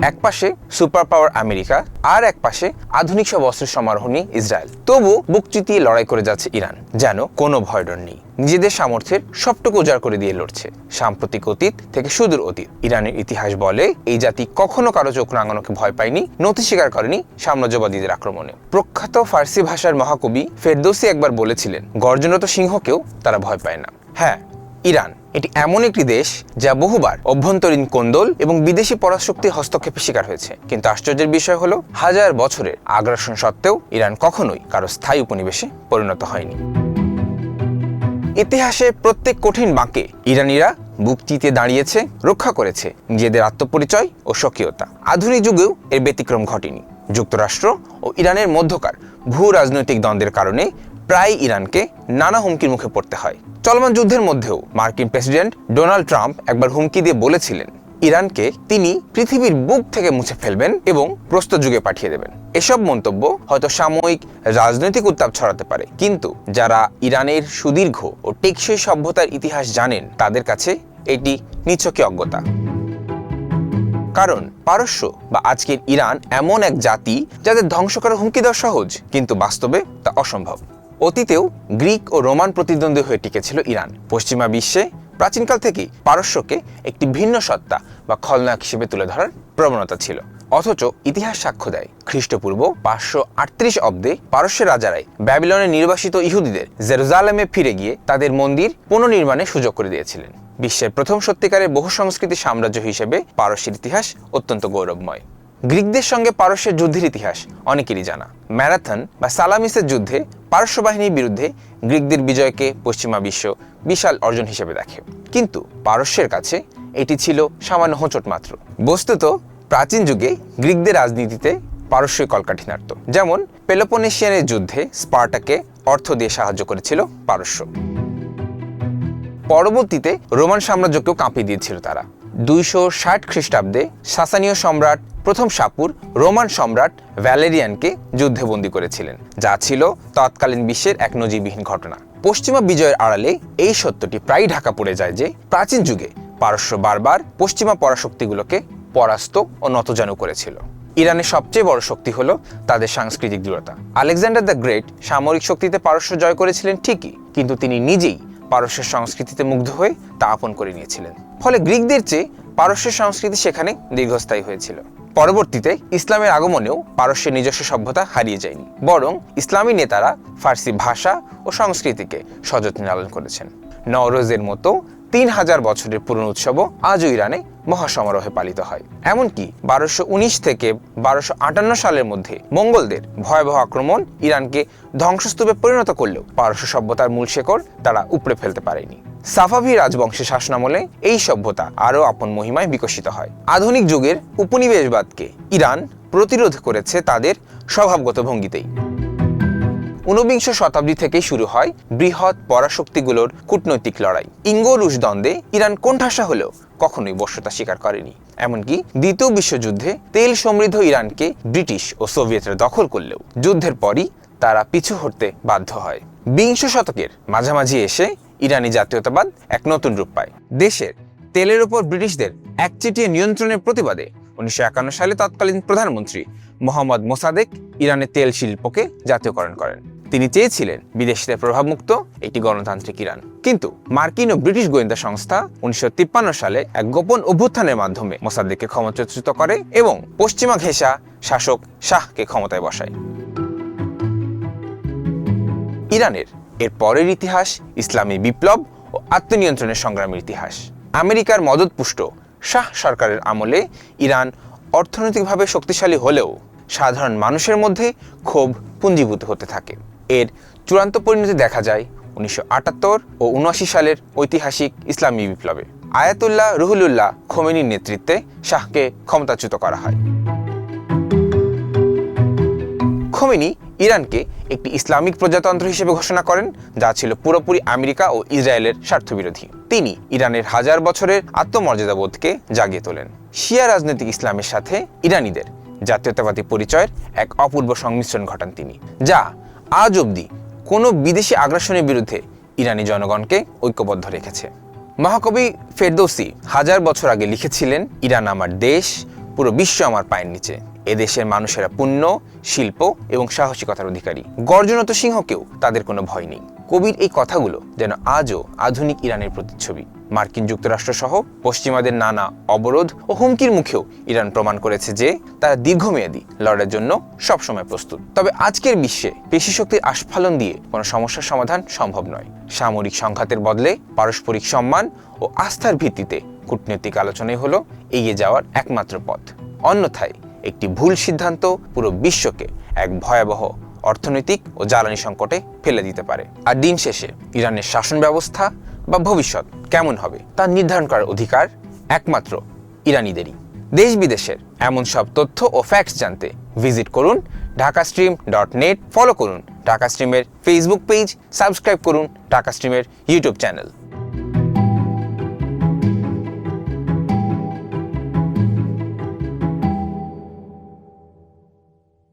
একপাশে super power America, আর একপাশে আধুনিক সব অস্ত্রের সমারোহ নিয়ে ইসরায়েল। তবু বুক চিতিয়ে লড়াই করে যাচ্ছে ইরান, যেন কোনো ভয় ডর নেই। নিজেদের সামর্থ্যের সবটুকু উজাড় করে দিয়ে লড়ছে। সাম্প্রতিক অতীত থেকে সুদূর অতীত, ইরানের ইতিহাস বলে এই জাতি কখনো কারো চোখ রাঙানোকে ভয় পায়নি, নতি স্বীকার করেনি সাম্রাজ্যবাদীদের আক্রমণে। প্রখ্যাত ফার্সি ভাষার মহাকবি ফেরদৌসি একবার বলেছিলেন, গর্জনরত সিংহকেও তারা ভয় পায় না। হ্যাঁ, ইরান এটি এমন একটি দেশ যা বহুবার অভ্যন্তরীণ কোন্দল এবং বিদেশি পরাশক্তির হস্তক্ষেপের শিকার হয়েছে। কিন্তু আশ্চর্যের বিষয় হলো, হাজার বছরের আগ্রাসন সত্ত্বেও ইরান কখনোই কারো স্থায়ী উপনিবেশে পরিণত হয়নি। ইতিহাসে প্রত্যেক কঠিন বাঁকে ইরানিরা বুক চিতিয়ে দাঁড়িয়েছে, রক্ষা করেছে নিজেদের আত্মপরিচয় ও স্বকীয়তা। আধুনিক যুগেও এর ব্যতিক্রম ঘটেনি। যুক্তরাষ্ট্র ও ইরানের মধ্যকার ভূ রাজনৈতিক দ্বন্দ্বের কারণে প্রায় ইরানকে নানা হুমকির মুখে পড়তে হয়। চলমান যুদ্ধের মধ্যেও মার্কিন প্রেসিডেন্ট ডোনাল্ড ট্রাম্প একবার হুমকি দিয়ে বলেছিলেন, ইরানকে তিনি পৃথিবীর বুক থেকে মুছে ফেলবেন এবং প্রস্তর যুগে পাঠিয়ে দেবেন। এসব মন্তব্য হয়তো সাময়িক রাজনৈতিক উত্তাপ ছড়াতে পারে, কিন্তু যারা ইরানের সুদীর্ঘ ও টেকসই সভ্যতার ইতিহাস জানেন তাদের কাছে এটি নিছকই অজ্ঞতা। কারণ পারস্য বা আজকের ইরান এমন এক জাতি যাদের ধ্বংস করার হুমকি দেওয়া সহজ, কিন্তু বাস্তবে তা অসম্ভব। অতীতেও গ্রিক ও রোমান প্রতিদ্বন্দ্বী হয়ে টিকেছিল ইরান। পশ্চিমা বিশ্বে প্রাচীনকাল থেকেই পারস্যকে একটি ভিন্ন সত্তা বা খলনায়ক হিসেবে তুলে ধরার প্রবণতা ছিল। অথচ ইতিহাস সাক্ষ্য দেয়, খ্রিস্টপূর্ব 538 অব্দে পারস্যের রাজারাই ব্যাবিলনের নির্বাসিত ইহুদিদের জেরুজালেমে ফিরে গিয়ে তাদের মন্দির পুনর্নির্মাণের সুযোগ করে দিয়েছিলেন। বিশ্বের প্রথম সত্যিকারের বহু সংস্কৃতি সাম্রাজ্য হিসেবে পারস্যের ইতিহাস অত্যন্ত গৌরবময়। গ্রিকদের সঙ্গে পারস্যের যুদ্ধের ইতিহাস অনেকেরই জানা। ম্যারাথন বা সালামিসের যুদ্ধে পারস্য বাহিনীর বিরুদ্ধে গ্রিকদের বিজয়কে পশ্চিমা বিশ্ব বিশাল অর্জন হিসেবে দেখে, কিন্তু পারস্যের কাছে এটি ছিল সামান্য হোঁচট মাত্র। বস্তুত প্রাচীন যুগে গ্রিকদের রাজনীতিতে পারস্যই কলকাঠি নাড়ত। যেমন পেলোপনেশিয়ানের যুদ্ধে স্পার্টাকে অর্থ দিয়ে সাহায্য করেছিল পারস্য। পরবর্তীতে রোমান সাম্রাজ্যকেও কাঁপিয়ে দিয়েছিল তারা। 260 খ্রিস্টাব্দে সাসানীয় সম্রাট প্রথম সাপুর রোমান সম্রাট ভ্যালেরিয়ানকে যুদ্ধে বন্দী করেছিলেন, যা ছিল তৎকালীন বিশ্বের এক নজিরবিহীন ঘটনা। পশ্চিমা বিজয়ের আড়ালে এই সত্যটি প্রায় ঢাকা পড়ে যায় যে প্রাচীন যুগে পারস্য বারবার পশ্চিমা পরাশক্তিগুলোকে পরাস্ত ও নতজানু করেছিল। ইরানের সবচেয়ে বড় শক্তি হলো তাদের সাংস্কৃতিক দৃঢ়তা। আলেকজান্ডার দ্য গ্রেট সামরিক শক্তিতে পারস্য জয় করেছিলেন ঠিকই, কিন্তু তিনি নিজেই পারস্যের সংস্কৃতিতে মুগ্ধ হয়ে তা আপন করে নিয়েছিলেন। ফলে গ্রিকদের চেয়ে পারস্যের সংস্কৃতি সেখানে দীর্ঘস্থায়ী হয়েছিল। পরবর্তীতে ইসলামের আগমনেও পারস্যের নিজস্ব সভ্যতা হারিয়ে যায়নি, বরং ইসলামী নেতারা ফার্সি ভাষা ও সংস্কৃতিকে সযত্নে লালন করেছেন। নওরোজের মতো 3000 বছরের পুরনো উৎসবও আজও ইরানে মহাসমারোহে পালিত হয়। এমনকি 1219 থেকে 1258 সালের মধ্যে মঙ্গলদের ভয়াবহ আক্রমণ ইরানকে ধ্বংসস্তূপে পরিণত করলেও পারস্য সভ্যতার মূল শেকড় তারা উপড়ে ফেলতে পারেনি। সাফাভি রাজবংশের শাসনামলে এই সভ্যতা আরও আপন মহিমায় বিকশিত হয়। আধুনিক যুগের উপনিবেশবাদকে ইরান প্রতিরোধ করেছে তাদের স্বভাবগত ভঙ্গিতেই। 19বিংশ শতাব্দী থেকেই শুরু হয় বৃহৎ পরাশক্তিগুলোর কূটনৈতিক লড়াই। ইঙ্গো রুশ দ্বন্দ্বে ইরান কোণঠাসা হলেও কখনোই বশ্যতা স্বীকার করেনি। এমনকি দ্বিতীয় বিশ্বযুদ্ধে তেল সমৃদ্ধ ইরানকে ব্রিটিশ ও সোভিয়েতরা দখল করলেও যুদ্ধের পরই তারা পিছু হটতে বাধ্য হয়। বিংশ শতকের মাঝামাঝি এসে ইরানি জাতীয়তাবাদ এক নতুন রূপ পায়। দেশের তেলের উপর ব্রিটিশদের একচেটিয়া নিয়ন্ত্রণের প্রতিবাদে 1951 সালে তৎকালীন প্রধানমন্ত্রী মোহাম্মদ মোসাদেক ইরানের তেল শিল্পকে জাতীয়করণ করেন। তিনি চেয়েছিলেন বিদেশিদের প্রভাবমুক্ত একটি গণতান্ত্রিক ইরান। কিন্তু মার্কিন ও ব্রিটিশ গোয়েন্দা সংস্থা 1953 সালে এক গোপন অভ্যুত্থানের মাধ্যমে মোসাদ্দেককে ক্ষমতাচ্যুত করে এবং পশ্চিমা ঘেঁষা শাসক শাহকে ক্ষমতায় বসায়। ইরানের এর পরের ইতিহাস ইসলামী বিপ্লব ও আত্মনিয়ন্ত্রণের সংগ্রামের ইতিহাস। আমেরিকার মদতপুষ্ট শাহ সরকারের আমলে ইরান অর্থনৈতিকভাবে শক্তিশালী হলেও সাধারণ মানুষের মধ্যে ক্ষোভ পুঞ্জীভূত হতে থাকে। এর চূড়ান্ত পরিণতি দেখা যায় 1978 ও 79 সালের ঐতিহাসিক ইসলামী বিপ্লবে। আয়াতুল্লাহ রুহুল্লাহ খোমেনির নেতৃত্বে শাহকে ক্ষমতাচ্যুত করা হয়। খোমেনি ইরানকে একটি ইসলামিক প্রজাতন্ত্র হিসেবে ঘোষণা করেন, যা ছিল পুরোপুরি আমেরিকা ও ইসরায়েলের স্বার্থবিরোধী। তিনি ইরানের হাজার বছরের আত্মমর্যাদাবোধকে জাগিয়ে তোলেন। শিয়া রাজনৈতিক ইসলামের সাথে ইরানিদের জাতীয়তাবাদী পরিচয়ের এক অপূর্ব সংমিশ্রণ ঘটান তিনি, যা আজ অবধি কোনো বিদেশি আগ্রাসনের বিরুদ্ধে ইরানি জনগণকে ঐক্যবদ্ধ রেখেছে। মহাকবি ফেরদৌসি হাজার বছর আগে লিখেছিলেন, ইরান আমার দেশ, পুরো বিশ্ব আমার পায়ের নিচে। এদেশের মানুষেরা পুণ্য, শিল্প এবং সাহসিকতার অধিকারী। গর্জনত সিংহকেও তাদের কোনো ভয় নেই। কবির এই কথাগুলো যেন আজও আধুনিক ইরানের প্রতিচ্ছবি। মার্কিন যুক্তরাষ্ট্র সহ পশ্চিমাদের নানা অবরোধ ও হুমকির মুখেও ইরান প্রমাণ করেছে যে তারা দীর্ঘমেয়াদী লড়াইয়ের জন্য সবসময় প্রস্তুত। তবে আজকের বিশ্বে পেশিশক্তির আস্ফালন দিয়ে কোনো সমস্যার সমাধান সম্ভব নয়। সামরিক সংঘাতের বদলে পারস্পরিক সম্মান ও আস্থার ভিত্তিতে কূটনৈতিক আলোচনাই হলো এগিয়ে যাওয়ার একমাত্র পথ। অন্যথায় একটি ভুল সিদ্ধান্ত পুরো বিশ্বকে এক ভয়াবহ অর্থনৈতিক ও জ্বালানি সংকটে ফেলে দিতে পারে। আর দিন শেষে ইরানের শাসন ব্যবস্থা বা ভবিষ্যৎ কেমন হবে তা নির্ধারণ করার অধিকার একমাত্র ইরানিদেরই। দেশ বিদেশের এমন সব তথ্য ও ফ্যাক্টস জানতে ভিজিট করুন ঢাকাস্ট্রিম.net, ফলো করুন ঢাকা স্ট্রিমের ফেসবুক পেজ, সাবস্ক্রাইব করুন ঢাকা স্ট্রিমের ইউটিউব চ্যানেল।